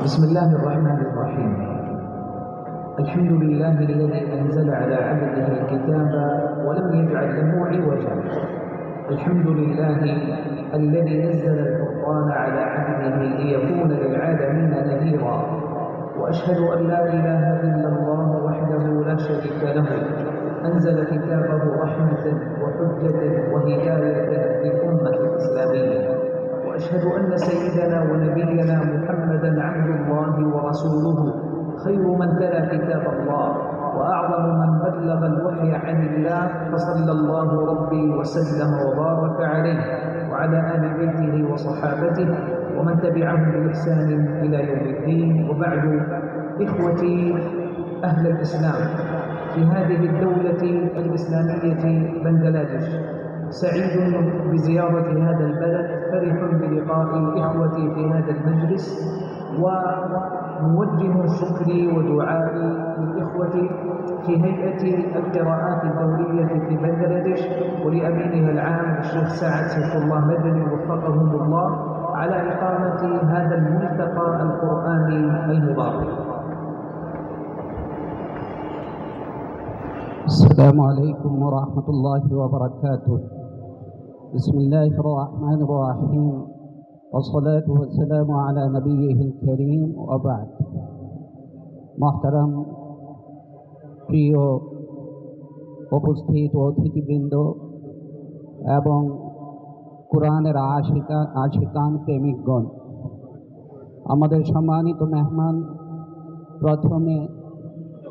بسم الله الرحمن الرحيم. الحمد لله الذي أنزل على عبده الكتاب ولم يجعل له عوجا. الحمد لله الذي نزل الفرقان على عبده ليكون للعالمين نذيرا. وأشهد أن لا إله إلا الله وحده لا شريك له، أنزل كتابه رحمة وحجة وهداية للأمة الإسلامية. وأشهد أن سيدنا ونبينا محمدًا عبد الله ورسوله، خير من تلا كتاب الله وأعظم من بلغ الوحي عن الله، فصلى الله ربي وسلم وبارك عليه وعلى آل بيته وصحابته ومن تبعهم بإحسان إلى يوم الدين. وبعد، إخوتي أهل الإسلام في هذه الدولة الإسلامية بنغلاديش، سعيد بزيارة هذا البلد، فرح بلقاء إخوتي في هذا المجلس، وموجه شكري ودعائي للإخوة في هيئة القراءات الدولية في بنغلاديش ولأمينها العام الشيخ سعد سيف الله مدني وفقهم الله على إقامة هذا الملتقى القرآني المبارك. السلام عليكم ورحمة الله وبركاته. بسم الله الرحمن الرحيم، والصلاة والسلام على نبيه الكريم وبعد। محترم প্রিয় উপস্থিত অতিথিবৃন্দ এবং কোরআনের আশিকান প্রেমিকগণ, আমাদের সম্মানিত মেহমান প্রথমে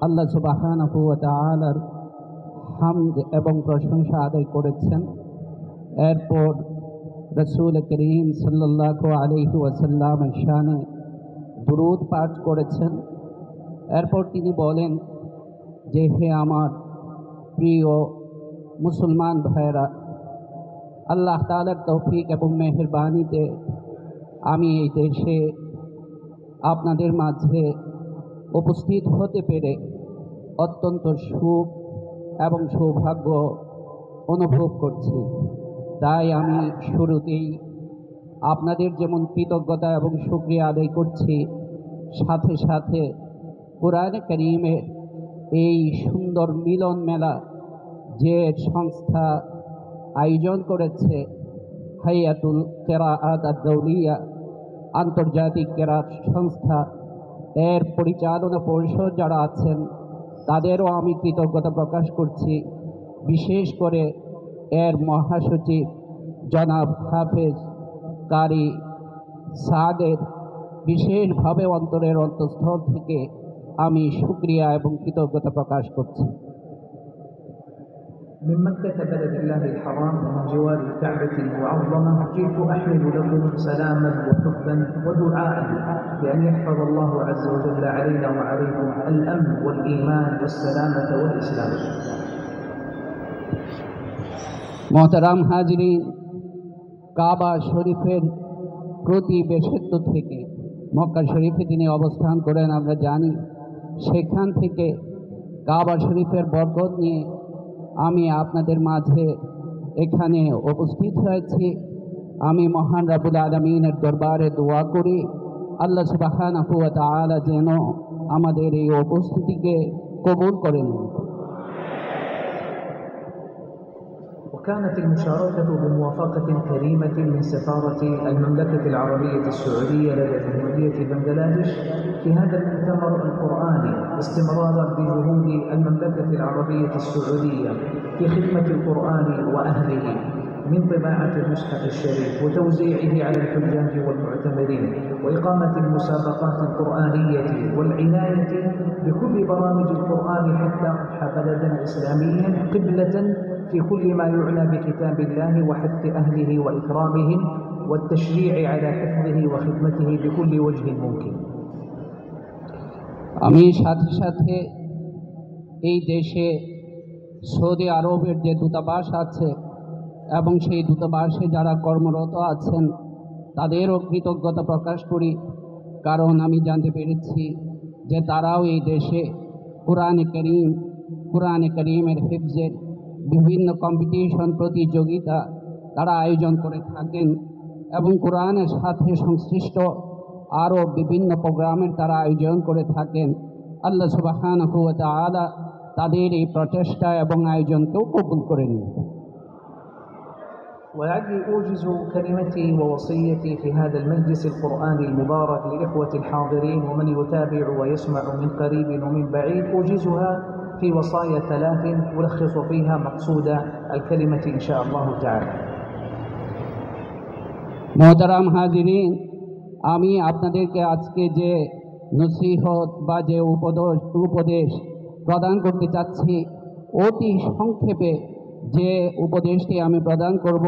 আল্লাহ সুবহানাহু ওয়া তাআলার হামদ এবং প্রশংসা আদায় করেছেন। এরপর রাসূল করিম সাল্লাল্লাহু আলাইহি ওয়াসাল্লামের শানে দুরূদ পাঠ করেছেন। এরপর তিনি বলেন যে, হে আমার প্রিয় মুসলমান ভাইরা, আল্লাহ তাআলার তৌফিক এবং মেহেরবানিতে আমি এই দেশে আপনাদের মাঝে উপস্থিত হতে পেরে অত্যন্ত সুখ এবং সৌভাগ্য অনুভব করছি। তাই আমি শুরুতেই আপনাদের যেমন কৃতজ্ঞতা এবং শুকরিয়া আদায় করছি, সাথে সাথে কোরআনে কারীমের এই সুন্দর মিলন মেলা যে সংস্থা আয়োজন করেছে, হাইয়াতুল কিরাআত আদ-দাওলিয়া, আন্তর্জাতিক কেরাত সংস্থা, এর পরিচালনা পরিষদ যারা আছেন তাদেরও আমি কৃতজ্ঞতা প্রকাশ করছি। বিশেষ করে এর মহাসচিব জনাব হাফেজ কারি সাদের বিশেষভাবে অন্তরের অন্তঃস্থল থেকে আমি শুকরিয়া এবং কৃতজ্ঞতা প্রকাশ করছি। من مكة بلد الله الحرام ومن جوار الكعبة المعظمة، جئت أحمل لكم سلاما وحبا ودعاء بأن يحفظ الله عز وجل علينا وعليكم الأمن والإيمان والسلامة والإسلام. মোহতারাম হাজরিন, কাবা শরীফের প্রতিবেশিত্ব থেকে মক্কা শরীফে তিনি অবস্থান করেন, আমরা জানি। সেখান থেকে কাবা শরীফের বরকত নিয়ে আমি আপনাদের মাঝে এখানে উপস্থিত হয়েছি। আমি মহান রব্বুল আলামিনের দরবারে দোয়া করি আল্লাহ সুবহানাহু ওয়া তাআলা যেন আমাদের এই উপস্থিতিকে কবুল করেন। وكانت المشاركة بموافقة كريمة من سفارة المملكة العربية السعودية لدى جمهورية بنغلاديش في هذا المؤتمر القرآني استمرارا بجهود المملكة العربية السعودية في خدمة القرآن وأهله، من طباعة المصحف الشريف وتوزيعه على الحجاج والمعتمرين، وإقامة المسابقات القرآنية والعناية بكل برامج القرآن حتى أصبح بلدا إسلاميا قبلة في كل ما يعنى بكتاب الله وحث أهله وإكرامهم والتشريع على حفظه وخدمته بكل وجه ممكن. আমি সাথে সাথে এই দেশে সৌদি আরবের যে দূতাবাস আছে এবং সেই দূতাবাসে যারা কর্মরত আছেন তাদেরও কৃতজ্ঞতা প্রকাশ করি, কারণ আমি জানতে পেরেছি যে তারাও এই দেশে কোরআনে কারীমের হিফজের বিভিন্ন কম্পিটিশন প্রতিযোগিতা তারা আয়োজন করে থাকেন এবং কোরআনের সাথে সংশ্লিষ্ট আরও বিভিন্ন প্রোগ্রামের তারা আয়োজন করে থাকেন। আল্লাহ সুবহানাহু ওয়া তাআলা তাদের এই প্রচেষ্টা এবং আয়োজনকেও কবুল করে নিন। ولعلي أوجز كلمتي ووصيتي في هذا المجلس القرآني المبارك لإخوة الحاضرين ومن يتابع ويسمع من قريب ومن بعيد، أوجزها في وصايا 3 ألخص فيها مقصود الكلمة إن شاء الله تعالى. মোহতারাম হাজিরিন, আমি আপনাদেরকে আজকে যে নসিহত বা যে উপদেশ প্রদান করতে চাচ্ছি, অতি সংক্ষেপে যে উপদেশটি আমি প্রদান করব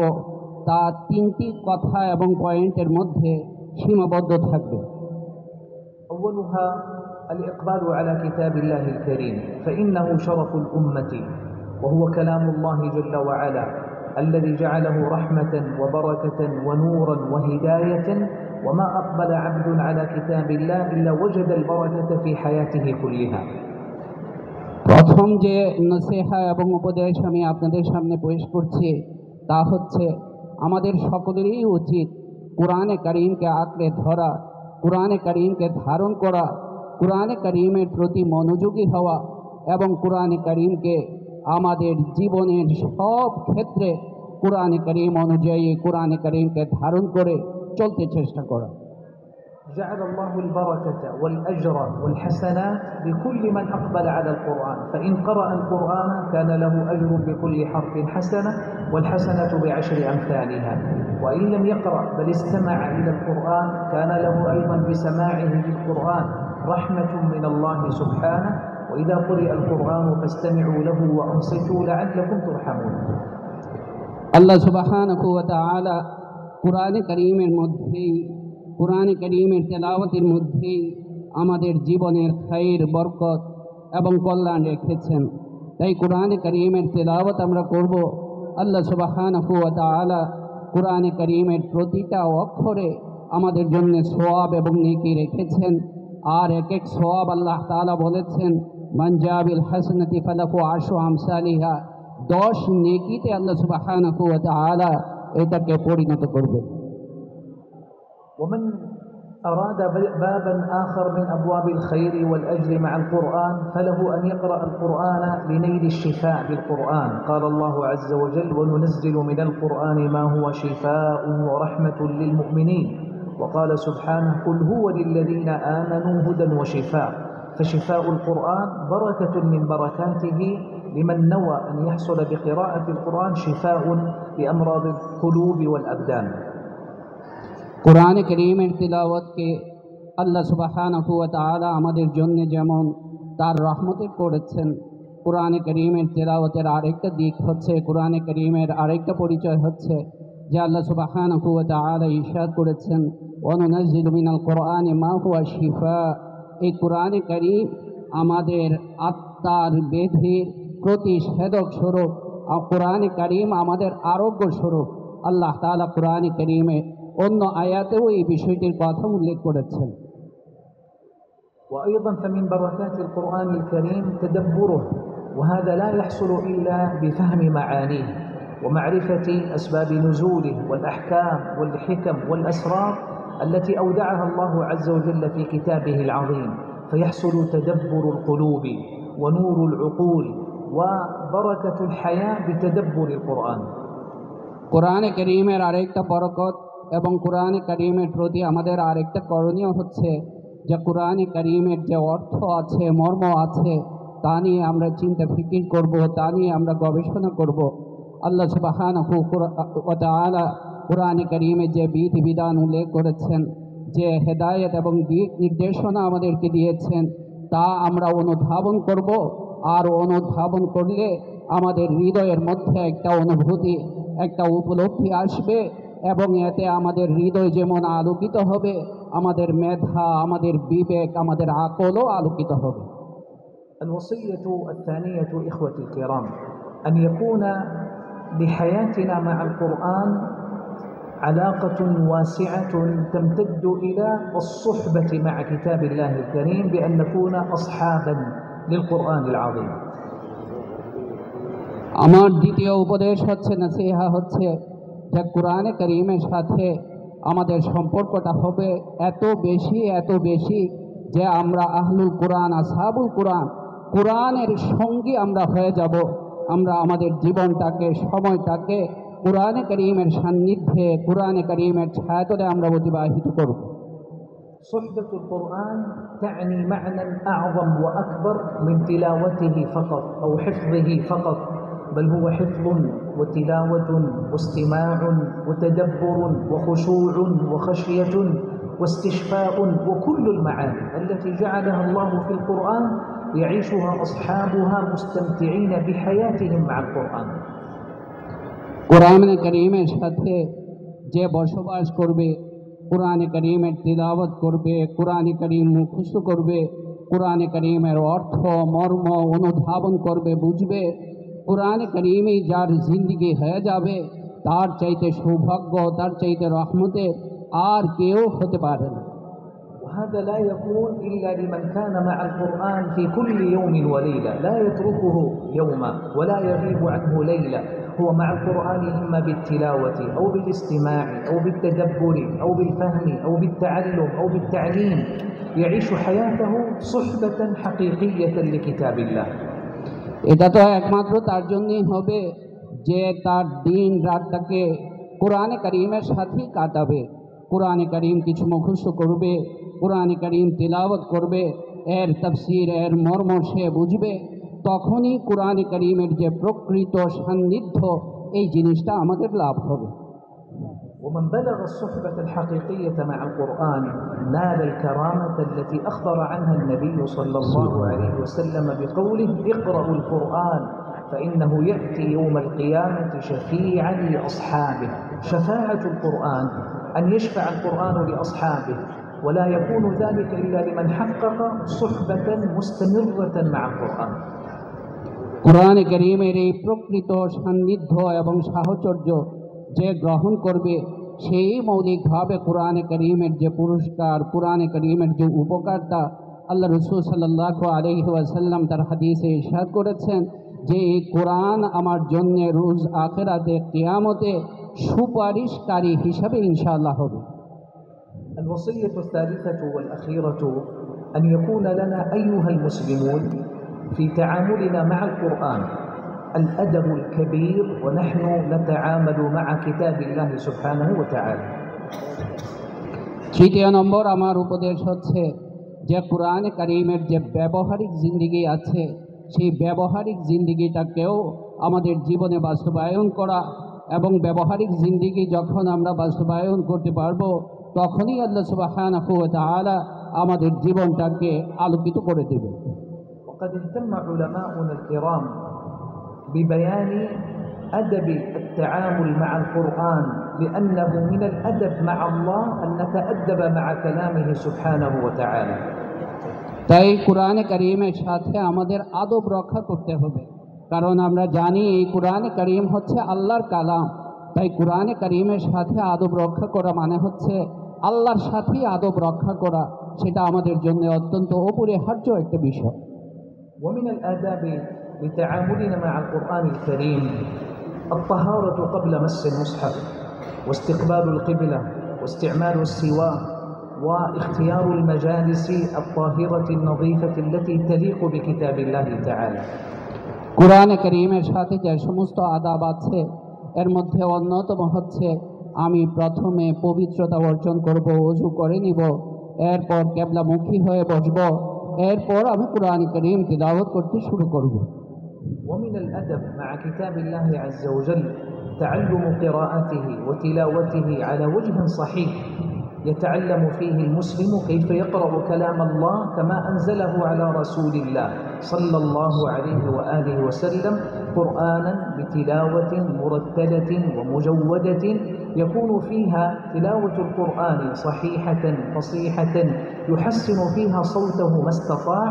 তা 3টি কথা এবং পয়েন্টের মধ্যে সীমাবদ্ধ থাকবে। أولها الإقبال على كتاب الله الكريم، فإنه شرف الأمة وهو كلام الله جل وعلا الذي جعله رحمة وبركة ونورا وهداية، وما أقبل عبد على كتاب الله إلا وجد البركة في حياته كلها. প্রথম যে নসিহা এবং উপদেশ আমি আপনাদের সামনে পেশ করছি তা হচ্ছে আমাদের সকলেরই উচিত কুরআনে কারীমকে আঁকড়ে ধরা, কুরআনে কারীমকে ধারণ করা, কুরআনে কারীমের প্রতি মনোযোগী হওয়া এবং কুরআনে কারীমকে আমাদের জীবনের সব ক্ষেত্রে কুরআনে কারীম অনুযায়ী কুরআনে কারীমকে ধারণ করে চলতে চেষ্টা করা। جعل الله البركة والأجر والحسنات لكل من أقبل على القرآن، فإن قرأ القرآن كان له أجر بكل حرف حسنة والحسنة ب10 أمثالها، وإن لم يقرأ بل استمع إلى القرآن كان له أيضا بسماعه للقرآن رحمة من الله سبحانه، وإذا قرئ القرآن فاستمعوا له وأنصتوا لعلكم ترحمون. আল্লাহ সুবহানাহু ওয়া তাআলা কুরআনে কারীমের মধ্যেই কুরআনে কারীমের তেলাওয়াতের মধ্যেই আমাদের জীবনের খায়ের, বরকত এবং কল্যাণ রেখেছেন। তাই কুরআনে কারীমের তেলাওয়াত আমরা করব। আল্লাহ সুবহানাহু ওয়া তাআলা কুরআনে কারীমের প্রতিটা অক্ষরে আমাদের জন্য সওয়াব এবং নেকি রেখেছেন। আর এক এক সওয়াব আল্লাহ তাআলা বলেছেন, মান জাবিল হাসানাতি ফালাহু আশরু আমসালিহা, 10 নেকিতে আল্লাহ সুবহানাহু ওয়া তাআলা এটাকে পরিণত করবে। ومن أراد بابا آخر من أبواب الخير والأجر مع القرآن فله أن يقرأ القرآن لنيل الشفاء بالقرآن. قال الله عز وجل: وننزل من القرآن ما هو شفاء ورحمة للمؤمنين. وقال سبحانه: قل هو للذين آمنوا هدى وشفاء. فشفاء القرآن بركة من بركاته لمن نوى أن يحصل بقراءة القرآن شفاء لأمراض القلوب والأبدان. কুরআনে কারীমের তিলাওয়াতকে আল্লাহ সুবহানাহু ওয়া তাআলা আমাদের জন্য যেমন তার রহমতে করেছেন, কুরআনে কারীমের তিলাওয়াতের আরেকটা দিক হচ্ছে, কুরআনে কারীমের আরেকটা পরিচয় হচ্ছে যে আল্লাহ সুবহানাহু ওয়া তাআলা ইরশাদ করেছেন, ওয়া নুনাজ্জিলু মিনাল কুরআনি মা হুয়া শিফা। এই কুরআনে কারীম আমাদের আত্মার ব্যাধির প্রতিষেধক স্বরূপ, কুরআনে কারীম আমাদের আরোগ্য স্বরূপ। আল্লাহ তাআলা কুরআনে কারীমে অন্য আয়াতেও এই বিষয়টির কথা উল্লেখ করেছেন। وأيضا فمن بركات القرآن الكريم تدبره، وهذا لا يحصل إلا بفهم معانيه ومعرفة أسباب نزوله والأحكام والحكم والأسرار التي أودعها الله عز وجل في كتابه العظيم، فيحصل تدبر القلوب ونور العقول وبركة الحياة بتدبر القرآن. কুরআনে কারীমের আরেকটা বরকত এবং কুরআনে কারীমের প্রতি আমাদের আরেকটা করণীয় হচ্ছে যে কুরআনে কারীমের যে অর্থ আছে, মর্ম আছে, তা নিয়ে আমরা চিন্তা ফিকির করব, তা নিয়ে আমরা গবেষণা করব। আল্লাহ সুবহানাহু ওয়া তাআলা কুরআনে কারীমে যে বিধিবিধান উল্লেখ করেছেন, যে হেদায়েত এবং দিক নির্দেশনা আমাদেরকে দিয়েছেন, তা আমরা অনুধাবন করব। আর অনুধাবন করলে আমাদের হৃদয়ের মধ্যে একটা অনুভূতি, একটা উপলব্ধি আসবে এবং এতে আমাদের হৃদয় যেমন আলোকিত হবে, আমাদের মেধা, আমাদের বিবেক, আমাদের আকলও আলোকিত হবে। الوصية الثانية إخوتي الكرام أن يكون لحياتنا مع القرآن علاقة واسعة تمتد إلى الصحبة مع كتاب الله الكريم، بأن نكون أصحابا للقرآن العظيم. আমার দ্বিতীয় উপদেশ হচ্ছে, নসিহা হচ্ছে যে কুরআনে কারীমের সাথে আমাদের সম্পর্কটা হবে এত বেশি যে আমরা আহলুল কোরআন, আসহাবুল কোরআন, কোরআনের সঙ্গী আমরা হয়ে যাব। আমরা আমাদের জীবনটাকে, সময়টাকে কোরআনে কারীমের সান্নিধ্যে, কোরআনে কারীমের ছায়াতলে আমরা অতিবাহিত করব। صحبة القرآن تعني معنى أعظم وأكبر من تلاوته فقط أو حفظه فقط، بل هو حفظ وتلاوة واستماع وتدبر وخشوع وخشية واستشفاء، وكل المعاني التي جعلها الله في القرآن يعيشها أصحابها مستمتعين بحياتهم مع القرآن। কোরআনে কারীমের সাথে যে বসবাস করবে, কোরআনে কারীমের তিলাওয়াত করবে, কোরআনে কারীম মুখস্থ করবে, কোরআনে কারীমের অর্থ মর্ম অনুধাবন করবে, বুঝবে, কোরআনে কারীমই যার জিন্দেগি হয়ে যাবে, তার চাইতে সৌভাগ্য, তার চাইতে রহমতে আর কেউ হতে পারে না। وهذا لا يكون إلا لمن كان مع القرآن في كل يوم وليلة، لا يتركه يوما ولا يغيب عنه ليلة، هو مع القرآن إما بالتلاوة أو بالاستماع أو بالتدبر أو بالفهم أو بالتعلم أو بالتعليم، يعيش حياته صحبة حقيقية لكتاب الله। এটা তো একমাত্র তার জন্যই হবে যে তার দিন রাতটাকে কোরআনে কারীমের সাথেই কাটাবে, কোরআনে কারীম কিছু মুখস্থ করবে, কোরআনে কারীম তিলাওয়াত করবে, এর তাফসীর, এর মর্ম সে বুঝবে, তখনই কোরআনে কারীমের যে প্রকৃত সান্নিধ্য, এই জিনিসটা আমাদের লাভ হবে। ومن بلغ الصحبة الحقيقية مع القرآن نال الكرامة التي أخبر عنها النبي صلى الله عليه وسلم بقوله: اقرأوا القرآن فإنه يأتي يوم القيامة شفيعا لأصحابه. شفاعة القرآن أن يشفع القرآن لأصحابه، ولا يكون ذلك إلا لمن حقق صحبة مستمرة مع القرآن। কোরআনে কারীমের এই প্রকৃত সান্নিধ্য এবং সাহচর্য যে গ্রহণ করবে, সেই মৌলিকভাবে কোরআনে কারীমের যে পুরস্কার, কোরআনে কারীমের যে উপকারটা আল্লাহ রাসূল সাল্লাল্লাহু আলাইহি ওয়াসাল্লাম তার হাদিসে ইরশাদ করেছেন যে এই কোরআন আমার জন্য রোজ আখিরাতে কিয়ামতে সুপারিশকারী হিসাবে ইনশাআল্লাহ হবে। الوصية الثالثة والأخيرة أن يكون لنا أيها المسلمون في تعاملنا مع القرآن الأدب الكبير ونحن نتعامل مع كتاب الله سبحانه وتعالى। তৃতীয় নম্বর আমার উপদেশ হচ্ছে যে কোরআনে কারীমের যে ব্যবহারিক জিন্দেগি আছে, সেই ব্যবহারিক জিন্দেগিটাকেও আমাদের জীবনে বাস্তবায়ন করা, এবং ব্যবহারিক জিন্দেগি যখন আমরা বাস্তবায়ন করতে পারবো, তখনই আল্লাহ সুবহানাহু ওয়া তাআলা আমাদের জীবনটাকে আলোকিত করে দেবে। وقد اهتم علماؤنا الكرام ببيان أدب التعامل مع القرآن، لأنه من الأدب مع الله أن نتأدب مع كلامه سبحانه وتعالى। তাই কোরআনে কারীমের সাথে আমাদের আদব রক্ষা করতে হবে, কারণ আমরা জানি এই কোরআনে কারীম হচ্ছে আল্লাহর কালাম। তাই কোরআনে কারীমের সাথে আদব রক্ষা করা মানে হচ্ছে আল্লাহর সাথেই আদব রক্ষা করা, সেটা আমাদের জন্য অত্যন্ত অপরিহার্য একটা বিষয়। ومن الآداب لتعاملنا مع القرآن الكريم الطهارة قبل مس المصحف، واستقبال القبلة، واستعمال السواك، واختيار المجالس الطاهرة النظيفة التي تليق بكتاب الله تعالى। কোরআনে কারীমের সাথে যে সমস্ত আদাব আছে, এর মধ্যে অন্যতম হচ্ছে আমি প্রথমে পবিত্রতা অর্জন করব, ওযু করে নিব, এরপর কিবলামুখী হয়ে বসব, এরপর আমি কোরআন কারীম তিলাওয়াত করতে শুরু করব। ومن الأدب مع كتاب الله عز وجل تعلم قراءته وتلاوته على وجه صحيح، يتعلم فيه المسلم كيف يقرأ كلام الله كما أنزله على رسول الله صلى الله عليه وآله وسلم، قرآنا بتلاوة مرتلة ومجودة يكون فيها تلاوة القرآن صحيحة فصيحة يحسن فيها صوته ما استطاع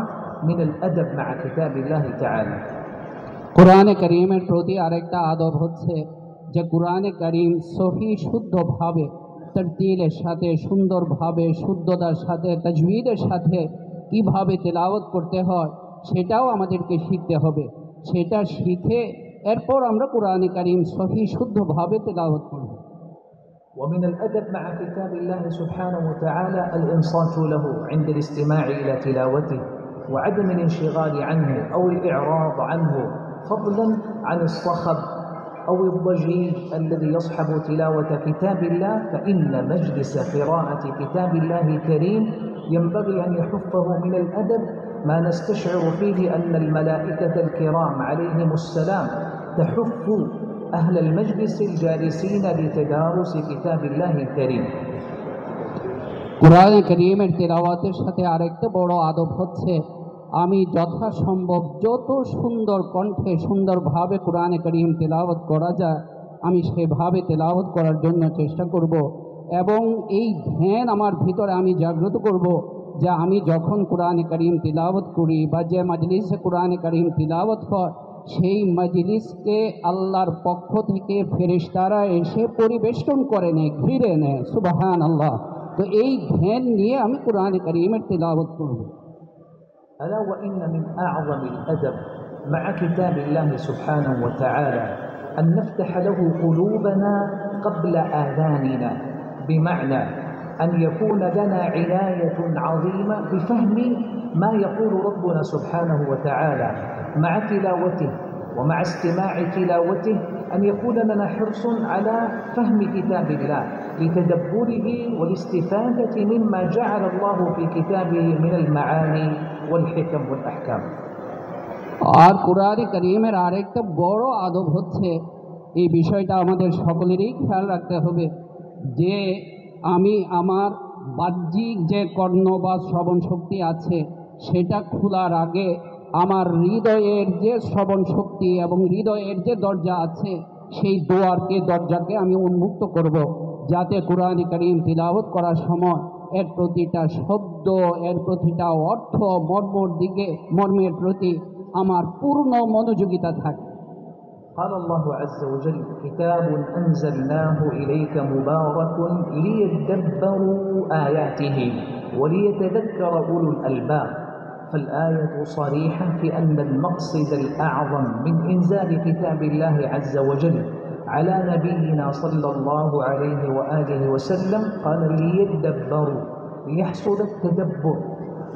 من الأدب مع كتاب الله تعالى। কোরআনে কারীমের প্রতি আরেকটা আদব হচ্ছে যে কোরআনে কারীম সহি শুদ্ধভাবে, তরতিলের সাথে, সুন্দরভাবে, শুদ্ধতার সাথে, তাজওয়ীদের সাথে কিভাবে তেলাওয়াত করতে হয় সেটাও আমাদেরকে শিখতে হবে। সেটা শিখে এরপর আমরা কোরআনে কারীম সহি শুদ্ধভাবে তেলাওয়াত করব। ومن الأدب مع كتاب الله سبحانه وتعالى الإنصات له عند الاستماع إلى تلاوته وعدم الانشغال عنه أو الإعراض عنه، فضلا عن الصخب أو الضجيج الذي يصحب تلاوة كتاب الله. فإن مجلس قراءة كتاب الله الكريم ينبغي أن يحفه من الأدب ما نستشعر فيه أن الملائكة الكرام عليهم السلام تحف أهل المجلس الجالسين لتدارس كتاب الله الكريم। কুরআনে কারীমের তেলাওয়াতের সাথে আরেকটা বড় আদব হচ্ছে আমি যথাসম্ভব যত সুন্দর কণ্ঠে সুন্দরভাবে কুরআনে কারীম তেলাওয়াত করা যায় আমি সেভাবে তেলাওয়াত করার জন্য চেষ্টা করব এবং এই ধ্যান আমার ভিতরে আমি জাগ্রত করব যে আমি যখন কুরআনে কারীম তেলাওয়াত করি বা যে মজলিসে কুরআনে কারীম তেলাওয়াত হয় সেই মজলিসকে আল্লাহর পক্ষ থেকে ফেরেশতারা এসে পরিবেষ্টন করে নেয়, ঘিরে নেয়। সুবহানাল্লাহ। তো এই ধ্যান নিয়ে আমি কুরআনে কারীমের তেলাওয়াত করব। ألا وإن من أعظم الأدب مع كتاب الله سبحانه وتعالى أن نفتح له قلوبنا قبل آذاننا، بمعنى أن يكون لنا عناية عظيمة بفهم ما يقول ربنا سبحانه وتعالى مع تلاوته ومع استماع تلاوته، أن يكون لنا حرص على فهم كتاب الله لتدبره والاستفادة مما جعل الله في كتابه من المعاني والحكم والأحكام। আর কুরআনে কারীমের আরেকটা বড় আদব হচ্ছে এই বিষয়টা আমাদের সকলেরই খেয়াল রাখতে হবে যে আমি আমার বাহ্যিক যে কর্ণ বা শ্রবণ শক্তি আছে সেটা খোলার আগে আমার হৃদয়ের যে শ্রবণ শক্তি এবং হৃদয়ের যে দরজা আছে সেই দরজাকে আমি উন্মুক্ত করব, যাতে কুরআনে কারীম তিলাওয়াত করার সময় এর প্রতিটা শব্দ, এর প্রতিটা অর্থ, মর্মের প্রতি আমার পূর্ণ মনোযোগিতা থাকে। قال الله عز وجل: كتاب أنزلناه إليك مبارك ليدبروا آياته وليتذكر أولو الألباب. فالآية صريحة في أن المقصد الأعظم من إنزال كتاب الله عز وجل على نبينا صلى الله عليه وآله وسلم قال ليدبروا، ليحصل التدبر،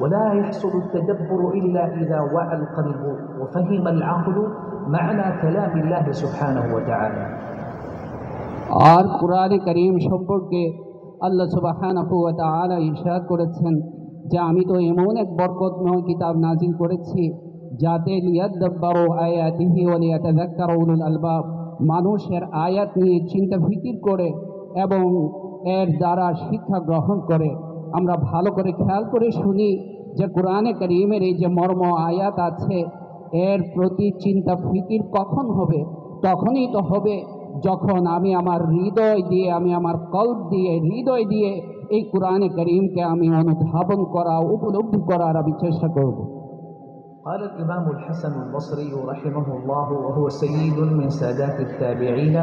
ولا يحصل التدبر إلا إذا وعى القلب وفهم العقل معنى كلام الله سبحانه وتعالى। আর কুরআনে কারীম সম্পর্কে আল্লাহ সুবহানাহু ওয়া তাআলা ইরশাদ করেছেন যে আমি তো এমন এক বরকতময় কিতাব নাজিল করেছি যাতে লিয়াদাব্বারু আয়াতিহি ওয়া লিয়াতাযাক্কারু উলুল আলবাব, মানুষের আয়াত নিয়ে চিন্তা ফিকির করে এবং এর দ্বারা শিক্ষা গ্রহণ করে। আমরা ভালো করে খেয়াল করে শুনি যে কুরআনে কারীমের এই যে মর্ম আয়াত আছে এর প্রতি চিন্তা ফিকির কখন হবে? তখনই তো হবে যখন আমি আমার হৃদয় দিয়ে, আমি আমার কল্ব দিয়ে, হৃদয় দিয়ে এই কুরআনে কারীমকে আমি অনুধাবন করা, উপলব্ধি করার আমি চেষ্টা করব। قال الإمام الحسن البصري رحمه الله وهو سيد من سادات التابعين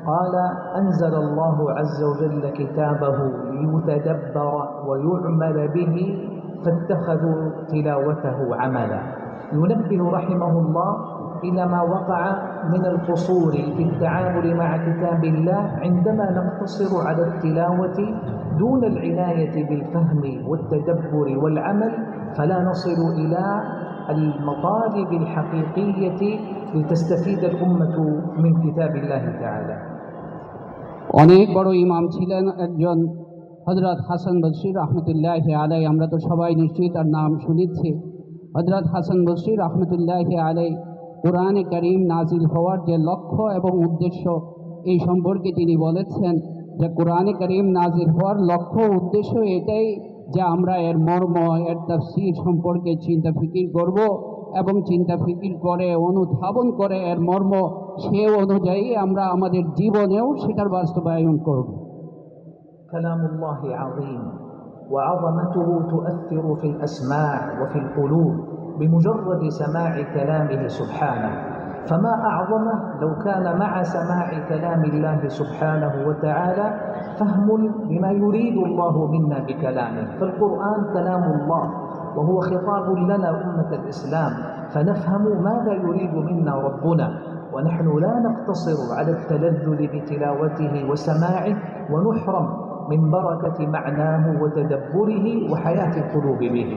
قال: أنزل الله عز وجل كتابه ليتدبر ويعمل به فاتخذوا تلاوته عملا. ينبه رحمه الله إلى ما وقع من القصور في التعامل مع كتاب الله عندما نقتصر على التلاوة دون العناية بالفهم والتدبر والعمل، فلا نصل إلى المطالب الحقيقية لتستفيد الأمة من كتاب الله تعالى. অনেক বড় ইমাম ছিলেন একজন হযরত হাসান বসরি রাহমাতুল্লাহি আলাইহি। আমরা তো সবাই নিশ্চয়ই তার নাম শুনেছি। হযরত হাসান বসরি রাহমাতুল্লাহি আলাইহি কুরআনে কারীম নাজিল হওয়ার যে লক্ষ্য এবং উদ্দেশ্য এই সম্পর্কে তিনি বলেছেন যে কুরআনে কারীম নাজিল হওয়ার লক্ষ্য উদ্দেশ্য এটাই যে আমরা এর মর্ম, এর তাফসীর সম্পর্কে চিন্তা ফিকির করব এবং চিন্তা ফিকির করে অনুধাবন করে এর মর্ম সে অনুযায়ী আমরা আমাদের জীবনেও সেটার বাস্তবায়ন করব। কালামুল্লাহি আযীম ওয়া আযমাতুহু তুআথিরু ফিল আসমা' ওয়া ফিল কুলুব بمجرد سماع كلامه سبحانه، فما أعظمه لو كان مع سماع كلام الله سبحانه وتعالى فهم بما يريد الله منا بكلامه. فالقرآن كلام الله وهو خطاب لنا أمة الإسلام، فنفهم ماذا يريد منا ربنا. ونحن لا نقتصر على التلذذ بتلاوته وسماعه ونحرم من بركة معناه وتدبره وحياة القلوب به।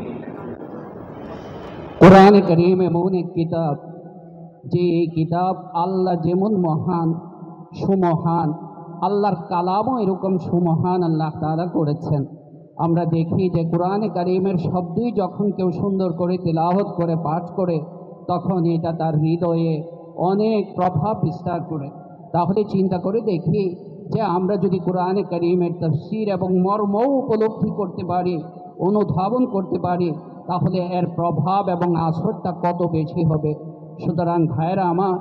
কোরআন কারীম এমন এক কিতাব, যে এই কিতাব আল্লাহ যেমন মহান সুমহান, আল্লাহর কালামও এরকম সুমহান আল্লাহ তাআলা করেছেন। আমরা দেখি যে কোরআনে কারীমের শব্দই যখন কেউ সুন্দর করে তেলাওয়াত করে পাঠ করে, তখন এটা তার হৃদয়ে অনেক প্রভাব বিস্তার করে। তাহলে চিন্তা করে দেখি যে আমরা যদি কোরআনে কারীমের তাফসীর এবং মর্মও উপলব্ধি করতে পারি, অনুধাবন করতে পারি, তাহলে এর প্রভাব এবং আসরটা কত বেশি হবে। সুতরাং ভাইরা আমার,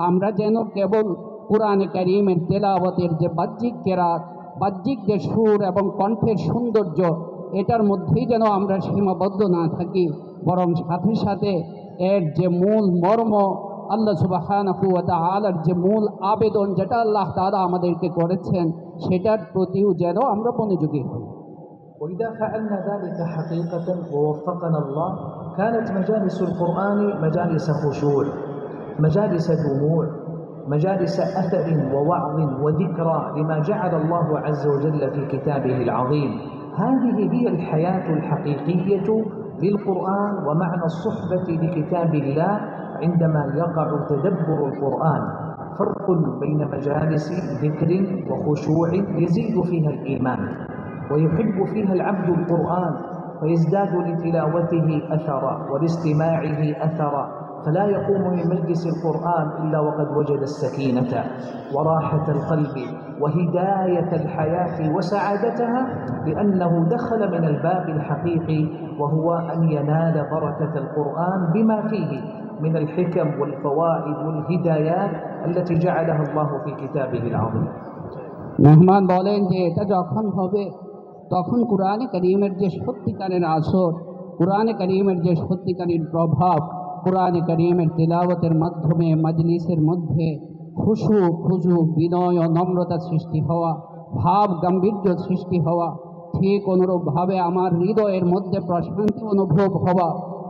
আমরা যেন কেবল কোরআনে কারীমের তেলাওয়াতের যে বাহ্যিক কেরাত, বাহ্যিক যে সুর এবং কণ্ঠের সৌন্দর্য, এটার মধ্যেই যেন আমরা সীমাবদ্ধ না থাকি, বরং সাথে সাথে এর যে মূল মর্ম, আল্লাহ সুবহানাহু ওয়া তাআলার যে মূল আবেদন, যেটা আল্লাহ তাআলা আমাদেরকে করেছেন, সেটার প্রতিও যেন আমরা মনোযোগী হই। وإذا فعلنا ذلك حقيقة ووفقنا الله كانت مجالس القرآن مجالس خشوع، مجالس دموع، مجالس أثر ووعظ وذكرى لما جعل الله عز وجل في كتابه العظيم. هذه هي الحياة الحقيقية للقرآن ومعنى الصحبة لكتاب الله عندما يقع تدبر القرآن. فرق بين مجالس ذكر وخشوع يزيد فيها الإيمان ويحب فيها العبد القرآن فيزداد لتلاوته أثرا ولاستماعه أثرا، فلا يقوم من مجلس القرآن إلا وقد وجد السكينة وراحة القلب وهداية الحياة وسعادتها، لأنه دخل من الباب الحقيقي وهو أن ينال بركة القرآن بما فيه من الحكم والفوائد والهدايات التي جعلها الله في كتابه العظيم. মেহমান বলেন যে এটা যখন হবে, তখন কোরআনে কারীমের যে সত্যিকারের আসর, কোরআনে কারীমের যে সত্যিকারের প্রভাব, কোরআনে কারীমের তেলাওয়াতের মাধ্যমে মাজলিসের মধ্যে খুশু খুজু, বিনয় ও নম্রতা সৃষ্টি হওয়া, ভাব গাম্ভীর্য সৃষ্টি হওয়া, ঠিক অনুরূপভাবে আমার হৃদয়ের মধ্যে প্রশান্তি অনুভব হওয়া,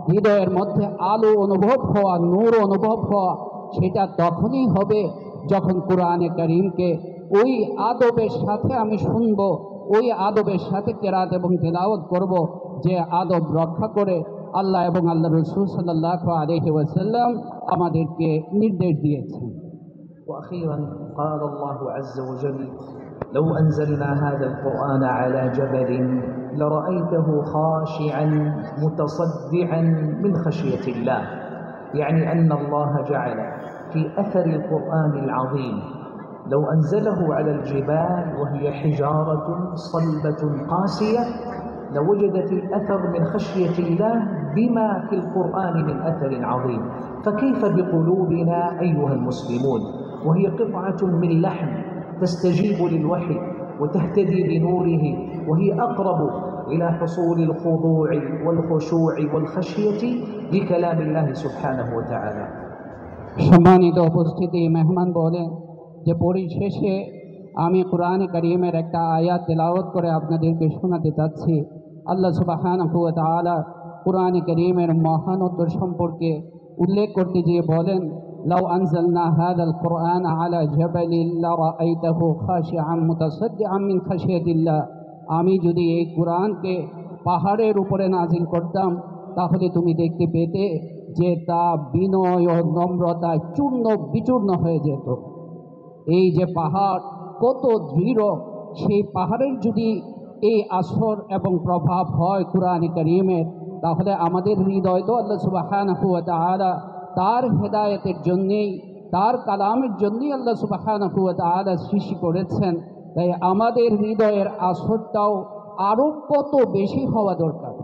হৃদয়ের মধ্যে আলো অনুভব হওয়া, নূর অনুভব হওয়া, সেটা তখনই হবে যখন কোরআনে কারীমকে ওই আদবের সাথে আমি শুনব, ওই আদবের সাথে কেরাত এবং তেলাওয়াত করব, যে আদব রক্ষা করে আল্লাহ এবং আল্লাহ রাসূল সাল্লাল্লাহু আলাইহি ওয়াসাল্লাম আমাদেরকে নির্দেশ দিয়েছেন। وأخيرا قال الله عز وجل: لو أنزلنا هذا القرآن على جبل لرأيته خاشعا متصدعا من خشية الله، يعني أن الله جعل في أثر القرآن العظيم، لو أنزله على الجبال وهي حجارة صلبة قاسية لوجدت الأثر من خشية الله بما في القرآن من أثر عظيم. فكيف بقلوبنا أيها المسلمون وهي قطعة من لحم تستجيب للوحي وتهتدي بنوره، وهي أقرب إلى حصول الخضوع والخشوع والخشية لكلام الله سبحانه وتعالى. সম্মানিত উপস্থিতি, মেহমান বলেন যে পরিশেষে আমি কোরআনে কারীমের একটা আয়াত তেলাওয়াত করে আপনাদেরকে শোনাতে চাচ্ছি। আল্লাহ সুবহানাহু ওয়া তাআলা কোরআনে কারীমের মহানত্ব সম্পর্কে উল্লেখ করতে গিয়ে বলেন: লাউ আনজালনা হাযাল কুরআন আলা জাবালিন লারাআইতাহু খাশিআন মুতাসাদ্দিআন মিন খাশিয়াতিল্লাহ। আমি যদি এই কোরআনকে পাহাড়ের উপরে নাজিল করতাম, তাহলে তুমি দেখতে পেতে যে তা বিনয় ও নম্রতায় চূর্ণ বিচূর্ণ হয়ে যেত। এই যে পাহাড় কত দৃঢ়, সেই পাহাড়ের যদি এই আসর এবং প্রভাব হয় কোরআনে কারীমের, তাহলে আমাদের হৃদয় তো আল্লাহ সুবহানাহু ওয়া তাআলা তার হেদায়েতের জন্যেই, তার কালামের জন্যই আল্লাহ সুবহানাহু ওয়া তাআলা সৃষ্টি করেছেন। তাই আমাদের হৃদয়ের আসরটাও আরও কত বেশি হওয়া দরকার।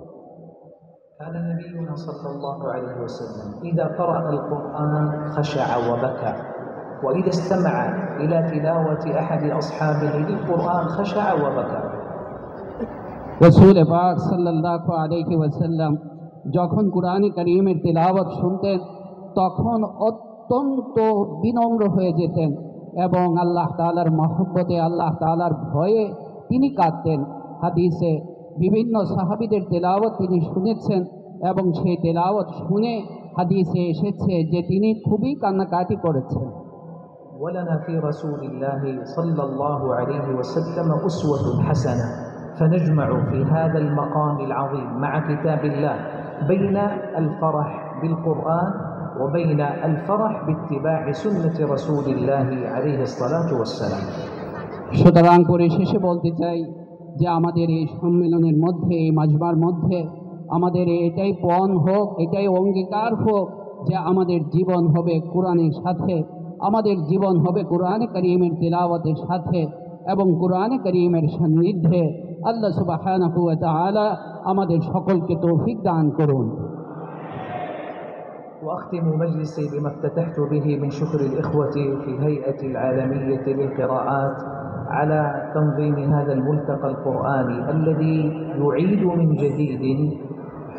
كان نبينا صلى الله عليه وسلم إذا قرأ القرآن خشع وبكى، وإذا استمع إلى تلاوة أحد أصحابه للقرآن خشع وبكى. রাসূল পাক সাল্লাল্লাহু আলাইহি ওয়াসাল্লাম যখন কোরআনে কারীমের তেলাওয়াত শুনতেন, তখন অত্যন্ত বিনম্র হয়ে যেতেন এবং আল্লাহ তাআলার মহব্বতে, আল্লাহ তাআলার ভয়ে তিনি কাঁদতেন। হাদিসে বিভিন্ন সাহাবীদের তেলাওয়াত তিনি শুনেছেন এবং সেই তেলাওয়াত শুনে হাদিসে এসেছে যে তিনি খুবই কান্নাকাটি করেছেন। ولنا في رسول الله صلى الله عليه وسلم أسوة حسنة، فنجمع في هذا المقام العظيم مع كتاب الله بين الفرح بالقرآن وبين الفرح باتباع سنة رسول الله عليه الصلاة والسلام। সুতরাং পরিশেষে বলতে চাই যে আমাদের এই সম্মেলনের মধ্যে, এই মাজমার মধ্যে আমাদের এটাই পণ হোক, এটাই অঙ্গীকার হোক যে আমাদের জীবন হবে কোরআনের সাথে, আমাদের জীবন হবে কোরআনে কারীমের তিলাওয়াতের সাথে এবং কোরআনে কারীমের সান্নিধ্যে। আল্লাহ সুবহানাহু ওয়া তাআলা আমাদের সকলকে তৌফিক দান করুন। وأختم مجلسي بما افتتحت به من شكر الإخوة في الهيئة العالمية للقراءات على تنظيم هذا الملتقى القرآني الذي يعيد من جديد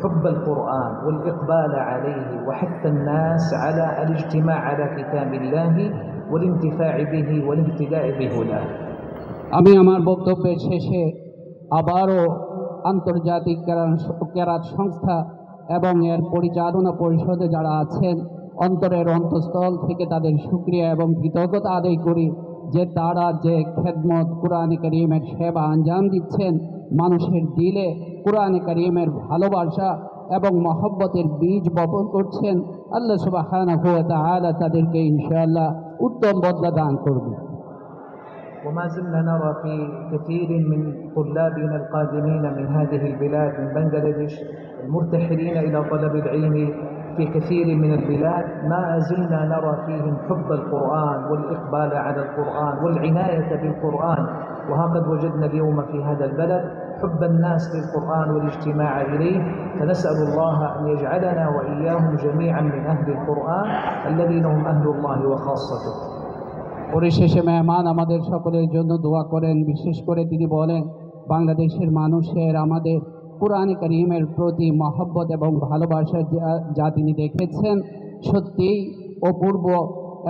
حب القرآن والإقبال عليه وحث الناس على الاجتماع على كتاب الله والانتفاع به والاهتداء بهداه। আমি আমার বক্তব্যের শেষে আবারও আন্তর্জাতিক কেরাত সংস্থা এবং এর পরিচালনা পরিষদে যারা আছেন অন্তরের অন্তঃস্থল থেকে তাদের শুকরিয়া এবং কৃতজ্ঞতা আদায় করি যে তারা যে খেদমত কোরআনে কারীমের সেবা আঞ্জাম দিচ্ছেন, মানুষের দিলে কোরআনে কারীমের ভালোবাসা এবং মহব্বতের বীজ বপন করছেন। আল্লাহ সুবহানাহু ওয়া তাআলা তাদেরকে ইনশাআল্লাহ উত্তম বদলা দান করবেন। وما زلنا نرى في كثير من طلابنا القادمين من هذه البلاد من بنغلاديش المرتحلين إلى طلب العلم في كثير من البلاد، ما زلنا نرى فيهم حب القرآن والإقبال على القرآن والعناية بالقرآن. وهكذا وجدنا اليوم في هذا البلد حب الناس للقرآن والاجتماع إليه، فنسأل الله أن يجعلنا وإياهم جميعا من أهل القرآن الذين هم أهل الله وخاصته। পরিশেষে মেহমান আমাদের সকলের জন্য দোয়া করেন। বিশেষ করে তিনি বলেন, বাংলাদেশের মানুষের আমাদের কোরআনে কারীমের প্রতি মহব্বত এবং ভালোবাসার যা তিনি দেখেছেন সত্যিই অপূর্ব,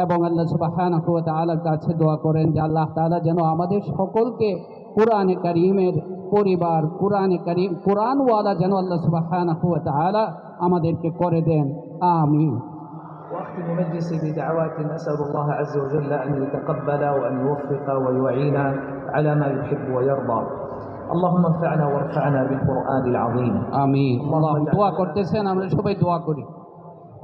এবং আল্লাহ সুবহানাহু ওয়া তাআলার কাছে দোয়া করেন যে আল্লাহ তাআলা যেন আমাদের সকলকে কোরআনে কারীমের পরিবার, কোরআনওয়ালা যেন আল্লাহ সুবহানাহু ওয়া তাআলা আমাদেরকে করে দেন। আমিন। وأختم مجلسي بدعوات أسأل الله عز وجل أن يتقبل وأن يوفق ويعين على ما يحب ويرضى. اللهم انفعنا وارفعنا بالقرآن العظيم. آمين. اللهم دعا করতেছেন, আমরা সবাই দোয়া করি।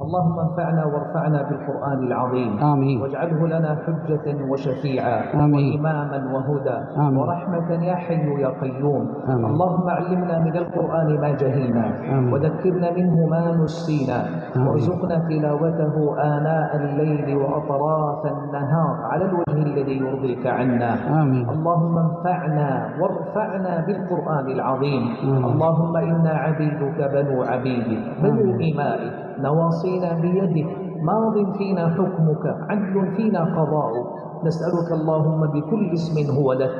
اللهم انفعنا وارفعنا بالقرآن العظيم. آمين. واجعله لنا حجة وشفيعا. آمين. وإماما وهدى. آمين. ورحمة يا حي يا قيوم. آمين. اللهم علمنا من القرآن ما جهلنا. آمين. وذكرنا منه ما نسينا. وارزقنا تلاوته آناء الليل وأطراف النهار على الوجه الذي يرضيك عنا. آمين. اللهم انفعنا وارفعنا بالقرآن العظيم. آمين. اللهم إنا عبيدك بنو عبيدك بنو إمائك نواصينا بيدك ماض فينا حكمك عدل فينا قضاؤك. نسألك اللهم بكل اسم هو لك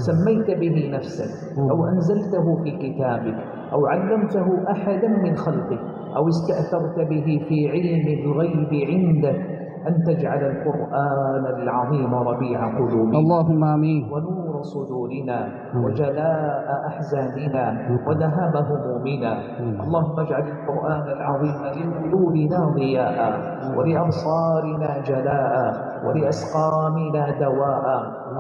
سميت به نفسك أو أنزلته في كتابك أو علمته أحدا من خلقك أو استأثرت به في علم الغيب عندك أن تجعل القرآن العظيم ربيع قلوبنا اللهم آمين. ونور صدورنا وجلاء أحزاننا وذهاب همومنا. اللهم اجعل القرآن العظيم لقلوبنا ضياء ولأبصارنا جلاء ولأسقامنا دواء.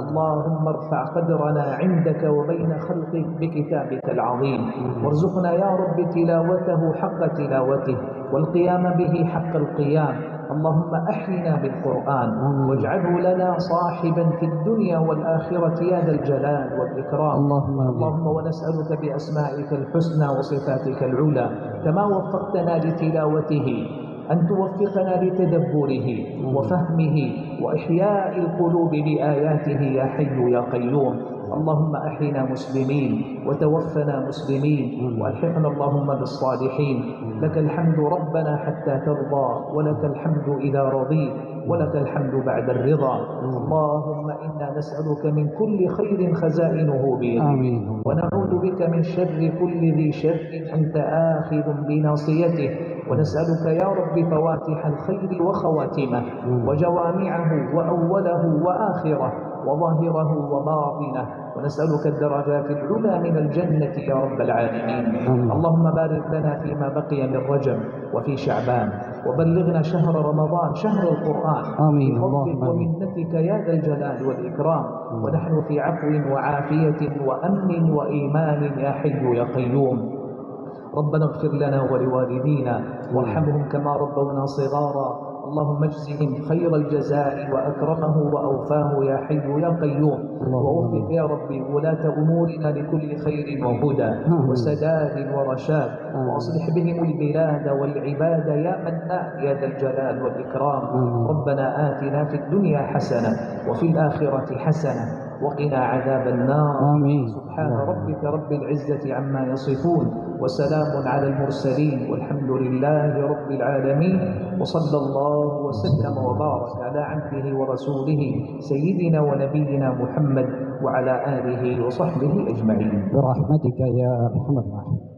اللهم ارفع قدرنا عندك وبين خلقك بكتابك العظيم، وارزقنا يا رب تلاوته حق تلاوته والقيام به حق القيام. اللهم أحينا بالقرآن واجعله لنا صاحبا في الدنيا والآخرة يا ذا الجلال والإكرام. اللهم ونسألك بأسمائك الحسنى وصفاتك العلى كما وفقتنا لتلاوته أن توفقنا لتدبره وفهمه وإحياء القلوب بآياته يا حي يا قيوم. اللهم أحينا مسلمين وتوفنا مسلمين وألحقنا اللهم بالصالحين. لك الحمد ربنا حتى ترضى، ولك الحمد إذا رضيت، ولك الحمد بعد الرضا. اللهم إنا نسألك من كل خير خزائنه بيدك، ونعوذ بك من شر كل ذي شر أنت آخذ بناصيته. ونسألك يا رب فواتح الخير وخواتمه وجوامعه وأوله وآخره وظاهره وباطنه، ونسألك الدرجات العلى من الجنة يا رب العالمين. اللهم بارك لنا فيما بقي من رجب وفي شعبان وبلغنا شهر رمضان شهر القرآن آمين. بفضلك اللهم آمين. ومنتك يا ذا الجلال والإكرام. ونحن في عفو وعافية وأمن وإيمان يا حي يا قيوم. ربنا اغفر لنا ولوالدينا وارحمهم كما ربونا صغارا. اللهم اجزهم خير الجزاء وأكرمه وأوفاه يا حي يا قيوم. ووفق يا ربي ولاة أمورنا لكل خير وهدى وسداد ورشاد، وأصلح بهم البلاد والعباد يا منان يا ذا الجلال والإكرام. ربنا آتنا في الدنيا حسنة وفي الآخرة حسنة وقنا عذاب النار. آمين. سبحان ربك رب العزة عما يصفون وسلام على المرسلين والحمد لله رب العالمين. وصلى الله وسلم وبارك على عبده ورسوله سيدنا ونبينا محمد وعلى آله وصحبه أجمعين برحمتك يا أرحم الراحمين.